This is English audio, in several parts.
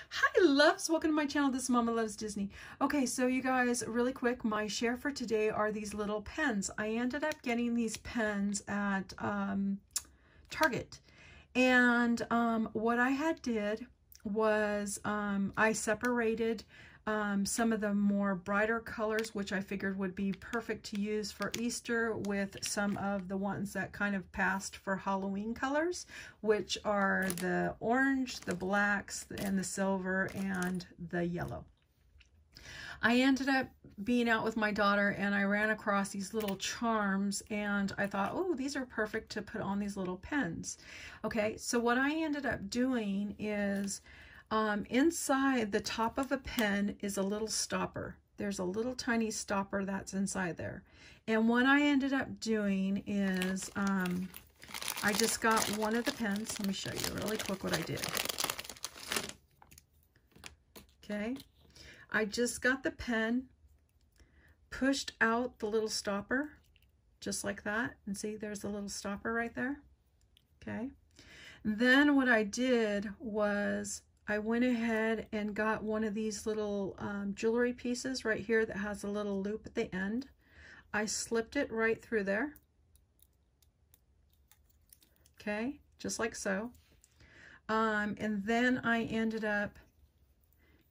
Hi loves, welcome to my channel. This is Mama Loves Disney. Okay, so you guys, really quick, my share for today are these little pens. I ended up getting these pens at Target, and what I had did was I separated some of the more brighter colors, which I figured would be perfect to use for Easter, with some of the ones that kind of passed for Halloween colors, which are the orange, the blacks, and the silver, and the yellow. I ended up being out with my daughter and I ran across these little charms and I thought, oh, these are perfect to put on these little pens. Okay, so what I ended up doing is inside the top of a pen is a little stopper. There's a little tiny stopper that's inside there. And what I ended up doing is I just got one of the pens. Let me show you really quick what I did. Okay. I just got the pen, pushed out the little stopper, just like that. And see, there's a little stopper right there. Okay. Then what I did was I went ahead and got one of these little jewelry pieces right here that has a little loop at the end. I slipped it right through there. Okay, just like so. And then I ended up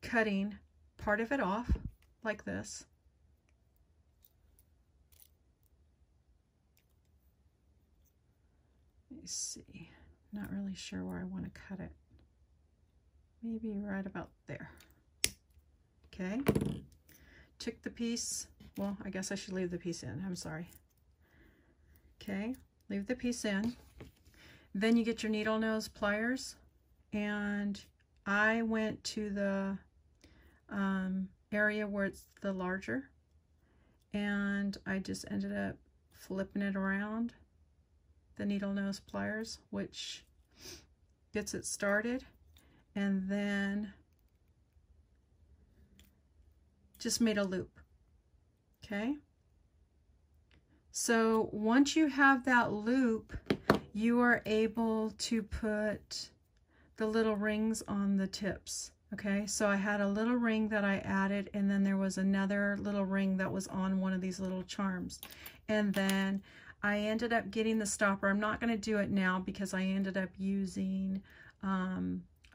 cutting part of it off like this. Let me see. Not really sure where I want to cut it. Maybe right about there. Okay. Took the piece. Well, I guess I should leave the piece in. I'm sorry. Okay. Leave the piece in. Then you get your needle nose pliers. And I went to the area where it's the larger. And I just ended up flipping it around, the needle nose pliers, which gets it started. And then just made a loop. Okay. So once you have that loop, you are able to put the little rings on the tips. Okay, so I had a little ring that I added, and then there was another little ring that was on one of these little charms. And then I ended up getting the stopper. I'm not going to do it now because I ended up using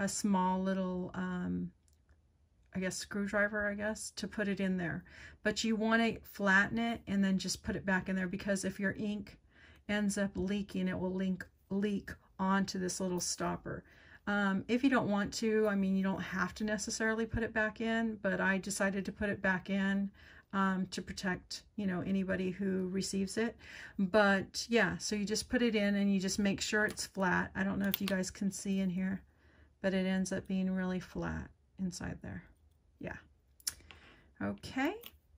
a small little, I guess, screwdriver, to put it in there. But you want to flatten it and then just put it back in there, because if your ink ends up leaking, it will leak onto this little stopper. If you don't want to, I mean, you don't have to necessarily put it back in, but I decided to put it back in to protect, you know, anybody who receives it. But yeah, so you just put it in and you just make sure it's flat. I don't know if you guys can see in here, but it ends up being really flat inside there. Yeah. Okay.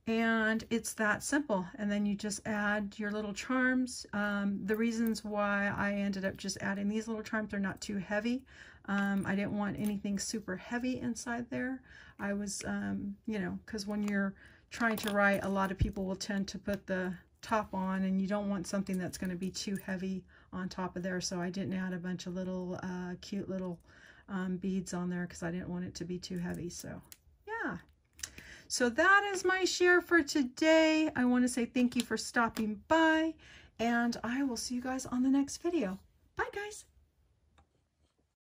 And it's that simple. And then you just add your little charms. The reasons why I ended up just adding these little charms, they're not too heavy. I didn't want anything super heavy inside there. I was, you know, because when you're trying to write, a lot of people will tend to put the top on, and you don't want something that's going to be too heavy on top of there. So I didn't add a bunch of little cute little beads on there because I didn't want it to be too heavy. So yeah. So that is my share for today. I want to say thank you for stopping by, and I will see you guys on the next video. Bye, guys.